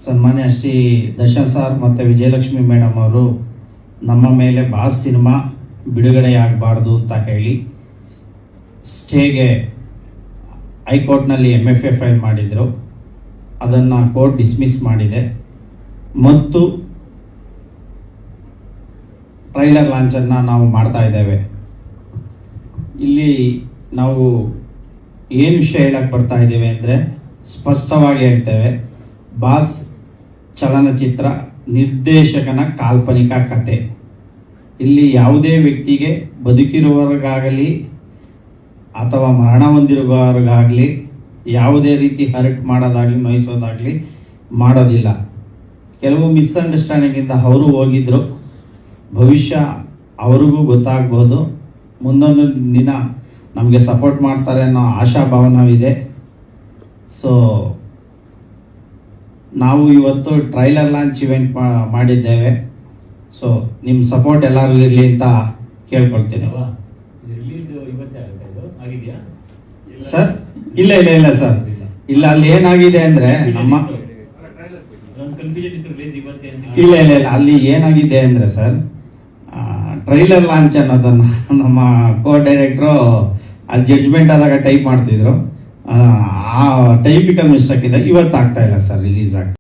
ಸನ್ಮಾನ್ಯ ಶ್ರೀ ದರ್ಶನ್ ಸರ್ ಮತ್ತು ವಿಜಯಲಕ್ಷ್ಮಿ ಮೇಡಮ್ ಅವರು ನಮ್ಮ ಮೇಲೆ ಬಾಸ್ ಸಿನಿಮಾ ಬಿಡುಗಡೆಯಾಗಬಾರ್ದು ಅಂತ ಹೇಳಿ ಸ್ಟೇಗೆ ಹೈಕೋರ್ಟ್ನಲ್ಲಿ MFA ಫೈಲ್ ಮಾಡಿದರು. ಅದನ್ನು ಕೋರ್ಟ್ ಡಿಸ್ಮಿಸ್ ಮಾಡಿದೆ ಮತ್ತು ಟ್ರೈಲರ್ ಲಾಂಚನ್ನು ನಾವು ಮಾಡ್ತಾ ಇದ್ದೇವೆ. ಇಲ್ಲಿ ನಾವು ಏನು ವಿಷಯ ಹೇಳಕ್ಕೆ ಬರ್ತಾ ಇದ್ದೇವೆ ಅಂದರೆ ಸ್ಪಷ್ಟವಾಗಿ ಹೇಳ್ತೇವೆ, ಬಾಸ್ ಚಲನಚಿತ್ರ ನಿರ್ದೇಶಕನ ಕಾಲ್ಪನಿಕ ಕತೆ. ಇಲ್ಲಿ ಯಾವುದೇ ವ್ಯಕ್ತಿಗೆ ಬದುಕಿರುವವರಿಗಾಗಲಿ ಅಥವಾ ಮರಣ ಹೊಂದಿರುವವರಿಗಾಗಲಿ ಯಾವುದೇ ರೀತಿ ಹರ್ಟ್ ಮಾಡೋದಾಗಲಿ ನೋಯಿಸೋದಾಗಲಿ ಮಾಡೋದಿಲ್ಲ. ಕೆಲವು ಮಿಸ್ಅಂಡರ್ಸ್ಟ್ಯಾಂಡಿಂಗಿಂದ ಅವರು ಹೋಗಿದ್ದರು. ಭವಿಷ್ಯ ಅವ್ರಿಗೂ ಗೊತ್ತಾಗ್ಬೋದು. ಮುಂದೊಂದು ದಿನ ನಮಗೆ ಸಪೋರ್ಟ್ ಮಾಡ್ತಾರೆ ಅನ್ನೋ ಆಶಾಭಾವನವಿದೆ. ಸೊ ನಾವು ಇವತ್ತು ಟ್ರೈಲರ್ ಲಾಂಚ್ ಇವೆಂಟ್ ಮಾಡಿದ್ದೇವೆ. ಸೊ ನಿಮ್ಮ ಸಪೋರ್ಟ್ ಎಲ್ಲರಿಗೂ ಇರಲಿ ಅಂತ ಕೇಳ್ಕೊಳ್ತೀನಿ. ಸರ್ ಇಲ್ಲ ಇಲ್ಲ ಇಲ್ಲ ಸರ್, ಇಲ್ಲ ಅಲ್ಲಿ ಏನಾಗಿದೆ ಅಂದರೆ ನಮ್ಮ ಇಲ್ಲ ಇಲ್ಲ ಇಲ್ಲ ಅಲ್ಲಿ ಏನಾಗಿದೆ ಅಂದರೆ ಸರ್, ಟ್ರೈಲರ್ ಲಾಂಚ್ ಅನ್ನೋದನ್ನು ನಮ್ಮ ಕೋ ಡೈರೆಕ್ಟ್ರು ಅಲ್ಲಿ ಜಡ್ಜ್ಮೆಂಟ್ ಆದಾಗ ಟೈಪ್ ಮಾಡ್ತಿದ್ರು. ಆ ಟೈಪಿಕಲ್ ಮಿಸ್ಟೇಕ್ ಇದೆ, ಇವತ್ತು ಆಗ್ತಾ ಇಲ್ಲ ಸರ್ ರಿಲೀಸ್ ಆಗ್ತಾ.